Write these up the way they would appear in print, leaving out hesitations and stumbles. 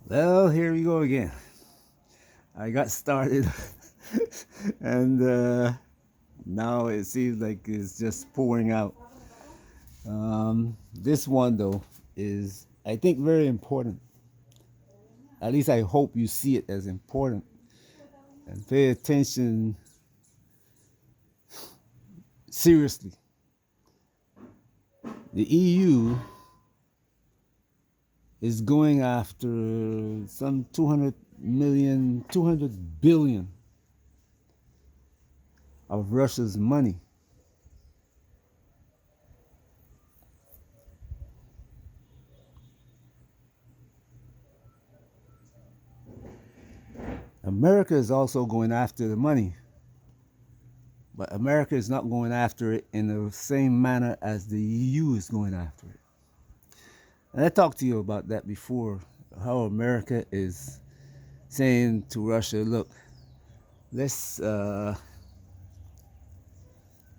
Well, here we go again. I got started, and now it seems like it's just pouring out. This one, though, is, I think, very important. At least I hope you see it as important and pay attention seriously. The EU is going after some 200 million, 200 billion of Russia's money. America is also going after the money, but America is not going after it in the same manner as the EU is going after it. And I talked to you about that before, how America is saying to Russia, look, let's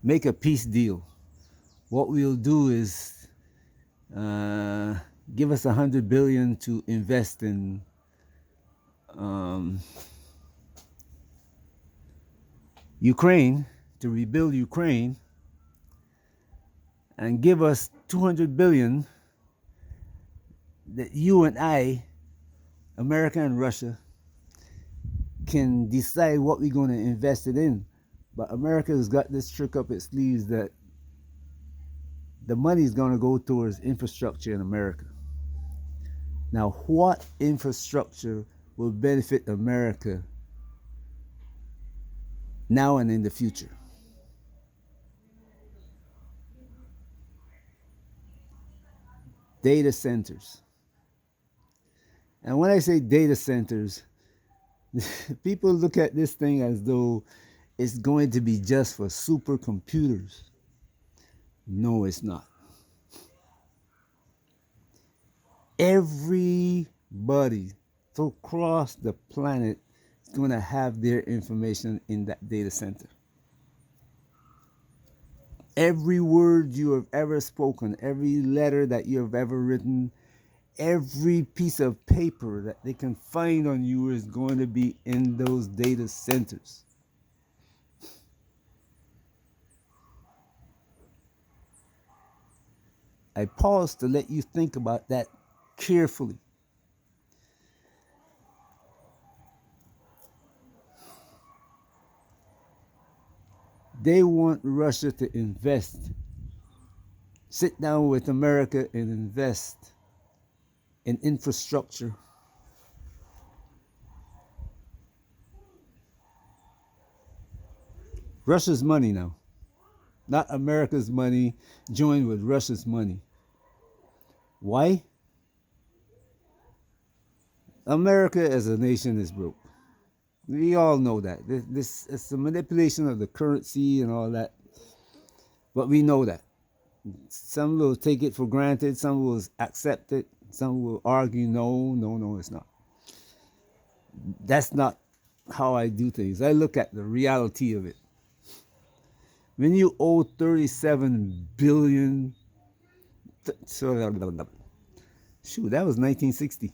make a peace deal. What we'll do is give us 100 billion to invest in Ukraine, to rebuild Ukraine, and give us 200 billion that you and I, America and Russia, can decide what we're going to invest it in. But America has got this trick up its sleeves that the money is going to go towards infrastructure in America. Now, what infrastructure will benefit America now and in the future? Data centers. And when I say data centers, people look at this thing as though it's going to be just for supercomputers. No, it's not. Everybody across the planet is going to have their information in that data center. Every word you have ever spoken, every letter that you have ever written, every piece of paper that they can find on you is going to be in those data centers. I pause to let you think about that carefully. They want Russia to invest. Sit down with America and invest in infrastructure. Russia's money now, not America's money joined with Russia's money. Why? America as a nation is broke. We all know that. This is a manipulation of the currency and all that. But we know that. Some will take it for granted, some will accept it, some will argue, no, it's not. That's not how I do things. I look at the reality of it. When you owe 37 billion, shoot, that was 1960.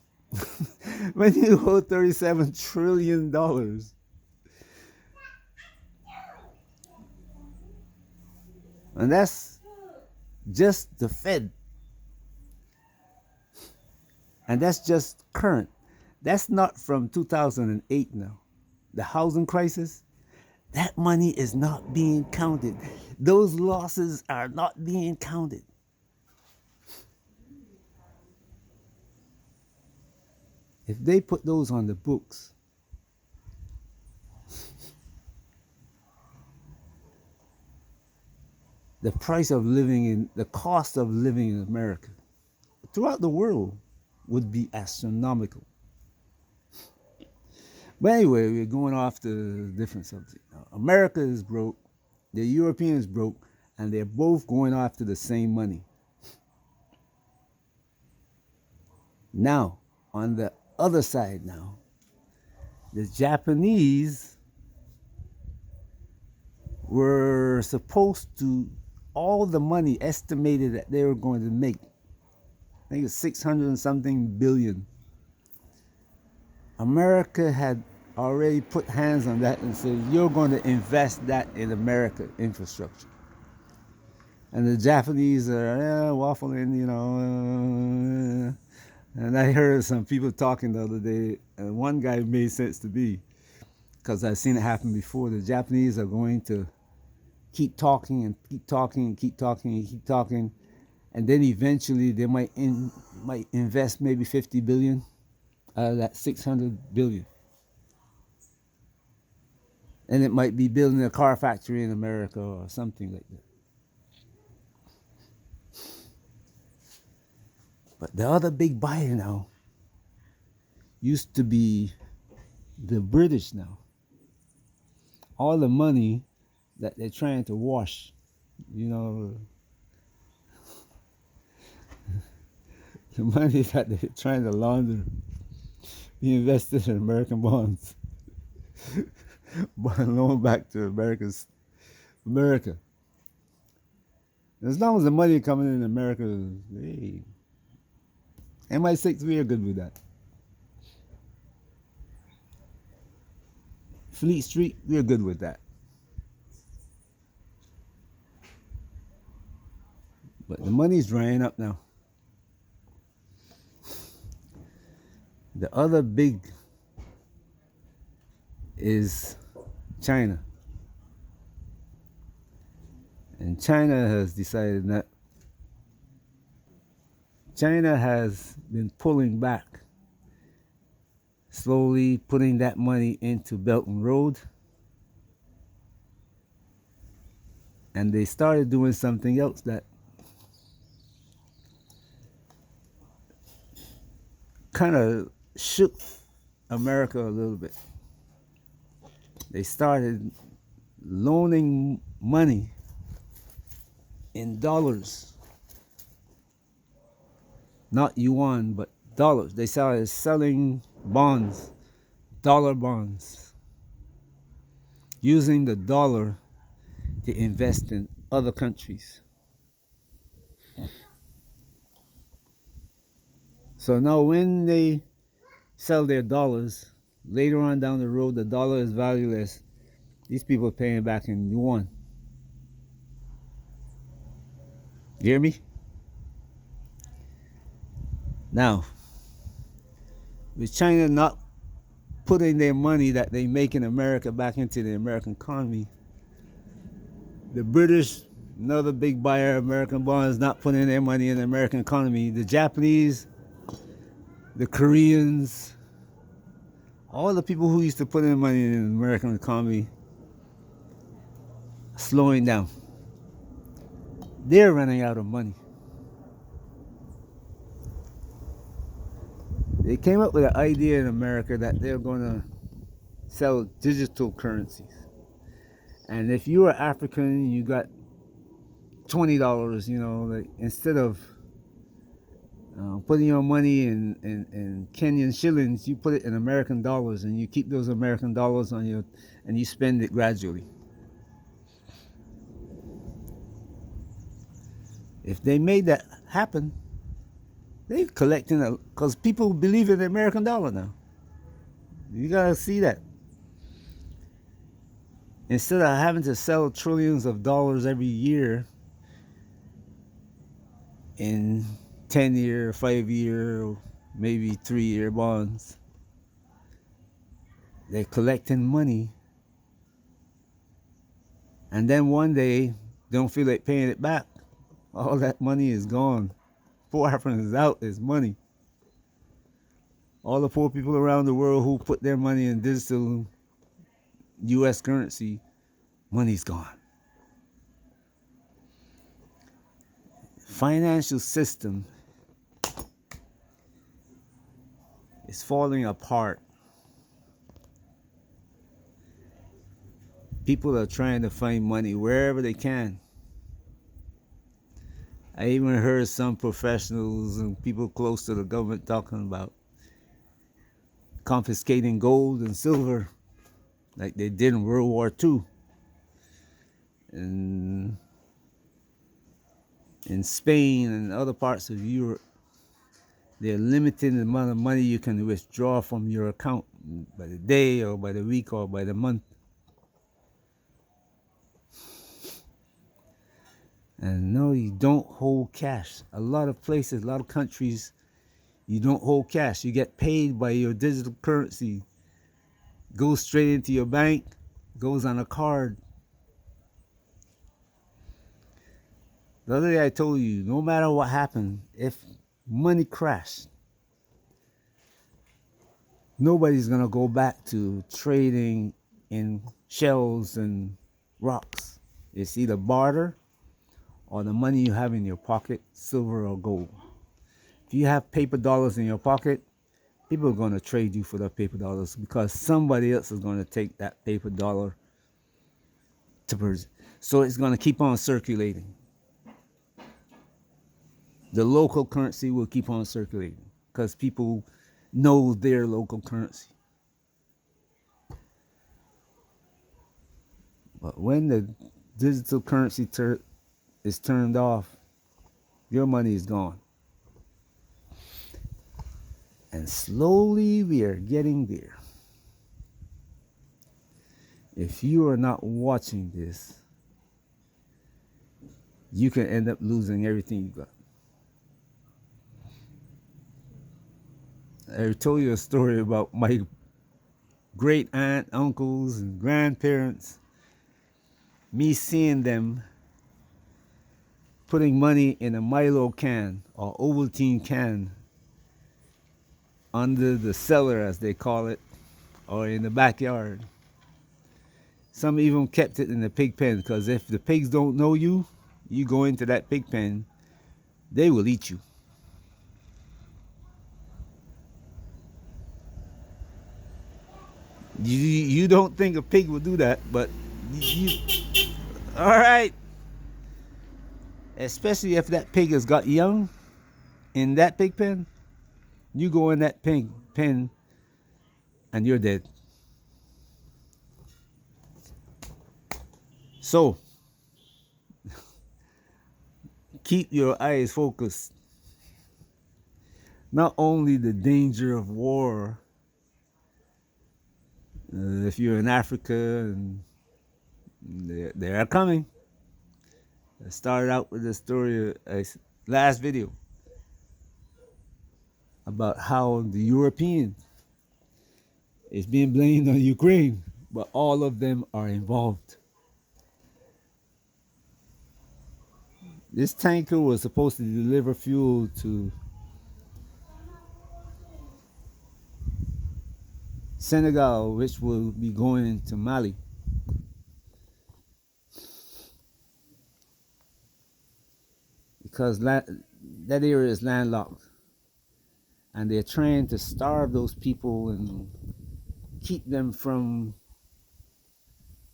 When you owe $37 trillion, and that's just the Fed, and that's just current. That's not from 2008 now. The housing crisis, that money is not being counted. Those losses are not being counted. If they put those on the books, the price of living in, the cost of living in America, throughout the world, would be astronomical. But anyway, we're going off to a different subject. America is broke, the Europeans broke, and they're both going after the same money. Now, on the other side now, the Japanese were supposed to, all the money estimated that they were going to make, I think it's 600 and something billion, America had already put hands on that and said, you're going to invest that in America infrastructure. And the Japanese are waffling, and I heard some people talking the other day, and one guy made sense to me because I've seen it happen before. The Japanese are going to keep talking and keep talking and keep talking and keep talking, and then eventually they might invest maybe 50 billion out of that 600 billion. And it might be building a car factory in America or something like that. But the other big buyer now used to be the British now. All the money that they're trying to wash, the money that they're trying to launder, be invested in American bonds, loan back to America. As long as the money coming in America, hey, MI6, we are good with that. Fleet Street, we're good with that. But the money's drying up now. The other big is China. And China has decided that China has been pulling back, slowly putting that money into Belt and Road. And they started doing something else that kind of shook America a little bit. They started loaning money in dollars, not yuan, but dollars. They started selling bonds, dollar bonds, using the dollar to invest in other countries. So now when they sell their dollars, later on down the road, the dollar is valueless. These people are paying back in yuan. You hear me? Now, with China not putting their money that they make in America back into the American economy, the British, another big buyer of American bonds, not putting their money in the American economy, the Japanese, the Koreans, all the people who used to put in money in the American economy, slowing down. They're running out of money. They came up with an idea in America that they're going to sell digital currencies. And if you are African, you got $20, like instead of putting your money in Kenyan shillings, you put it in American dollars, and you keep those American dollars on you, and you spend it gradually. If they made that happen, they're collecting because people believe in the American dollar now. You gotta see that. Instead of having to sell trillions of dollars every year in 10-year, 5-year, maybe 3-year bonds, they're collecting money, and then one day they don't feel like paying it back. All that money is gone. Poor Africans is out is money. All the poor people around the world who put their money in digital US currency, money's gone. Financial system is falling apart. People are trying to find money wherever they can. I even heard some professionals and people close to the government talking about confiscating gold and silver like they did in World War II. And in Spain and other parts of Europe, They're limiting the amount of money you can withdraw from your account by the day or by the week or by the month. And no, you don't hold cash. A lot of places, a lot of countries, you don't hold cash. You get paid by your digital currency. Goes straight into your bank, goes on a card. The other day I told you, no matter what happened, if money crashed, nobody's gonna go back to trading in shells and rocks. It's either barter or the money you have in your pocket, silver or gold. If you have paper dollars in your pocket, people are gonna trade you for the paper dollars because somebody else is gonna take that paper dollar to purchase. So it's gonna keep on circulating. The local currency will keep on circulating because people know their local currency. But when the digital currency is turned off, your money is gone. And slowly we are getting there. If you are not watching this, you can end up losing everything you got. I told you a story about my great aunt, uncles, and grandparents. Me seeing them putting money in a Milo can or Ovaltine can under the cellar, as they call it, or in the backyard. Some even kept it in the pig pen because if the pigs don't know you, you go into that pig pen, they will eat you. You don't think a pig will do that, but you, all right. Especially if that pig has got young in that pig pen, you go in that pig pen and you're dead. So keep your eyes focused. Not only the danger of war, if you're in Africa and they are coming. I started out with the story last video about how the Europeans is being blamed on Ukraine, but all of them are involved. This tanker was supposed to deliver fuel to Senegal, which will be going to Mali. Because that area is landlocked. And they're trying to starve those people and keep them from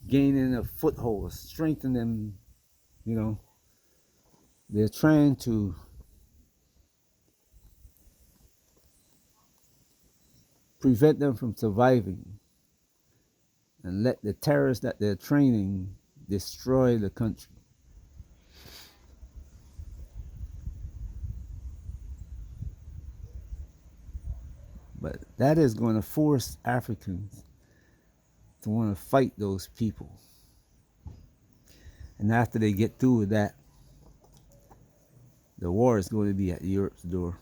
gaining a foothold, strengthen them, you know. They're trying to prevent them from surviving and let the terrorists that they're training destroy the country. But that is going to force Africans to want to fight those people. And after they get through with that, the war is going to be at Europe's door.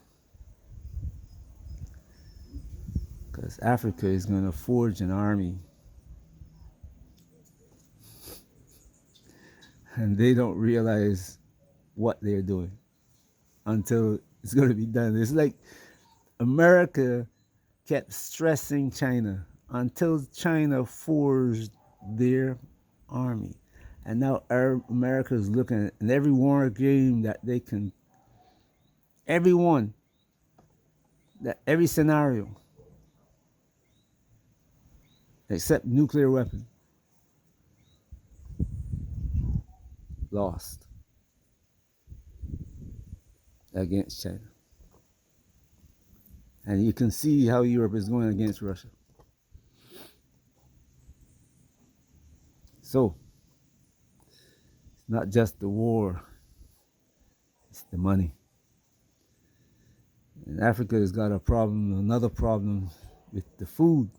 Because Africa is going to forge an army. And they don't realize what they're doing until it's going to be done. It's like America kept stressing China until China forged their army. And now America is looking at in every war game that they can, every scenario, except nuclear weapon, lost against China. And you can see how Europe is going against Russia. So, it's not just the war, it's the money. And Africa has got a problem, another problem with the food,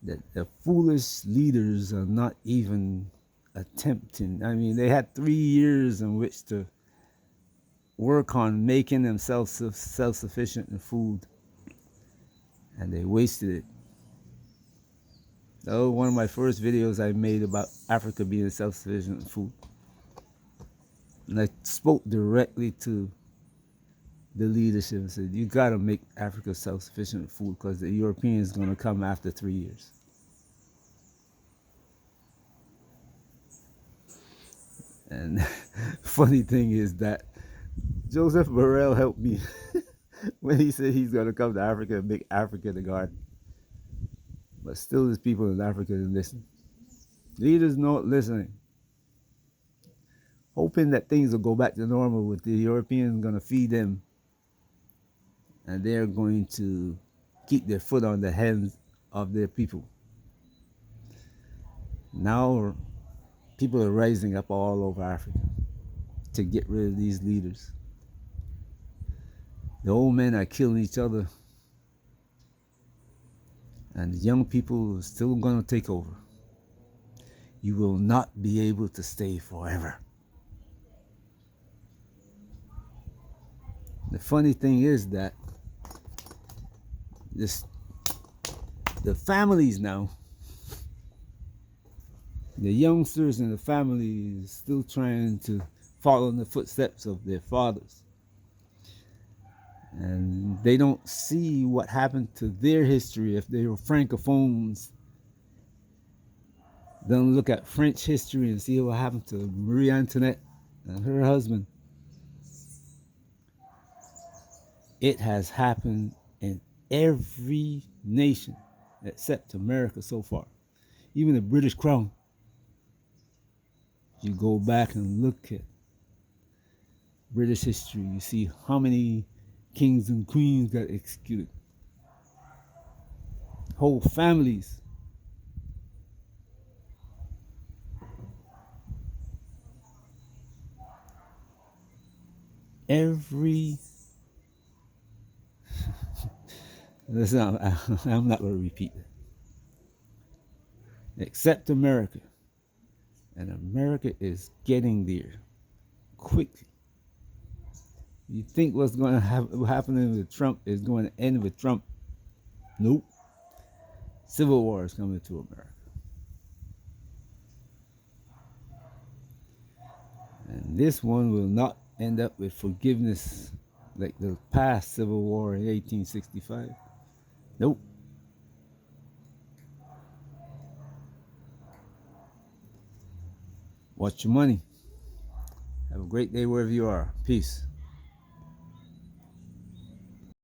that the foolish leaders are not even attempting. I mean, they had 3 years in which to work on making themselves self-sufficient in food, and they wasted it. That was one of my first videos I made about Africa being self-sufficient in food. And I spoke directly to the leadership and said, you got to make Africa self-sufficient in food because the Europeans are going to come after 3 years. And funny thing is that Joseph Burrell helped me when he said he's going to come to Africa and make Africa the garden. But still there's people in Africa that listen. Leaders not listening. Hoping that things will go back to normal with the Europeans going to feed them. And they're going to keep their foot on the hands of their people. Now people are rising up all over Africa to get rid of these leaders. The old men are killing each other, and the young people are still going to take over. You will not be able to stay forever. The funny thing is that the families now, the youngsters in the families still trying to follow in the footsteps of their fathers. And they don't see what happened to their history if they were Francophones. Don't look at French history and see what happened to Marie Antoinette and her husband. It has happened in every nation except America so far. Even the British Crown. You go back and look at British history, you see how many kings and queens got executed. Whole families. Listen, I'm not going to repeat that. Except America. And America is getting there quickly. You think what's going to happen with Trump is going to end with Trump? Nope. Civil war is coming to America. And this one will not end up with forgiveness like the past civil war in 1865. Nope. Watch your money. Have a great day wherever you are. Peace.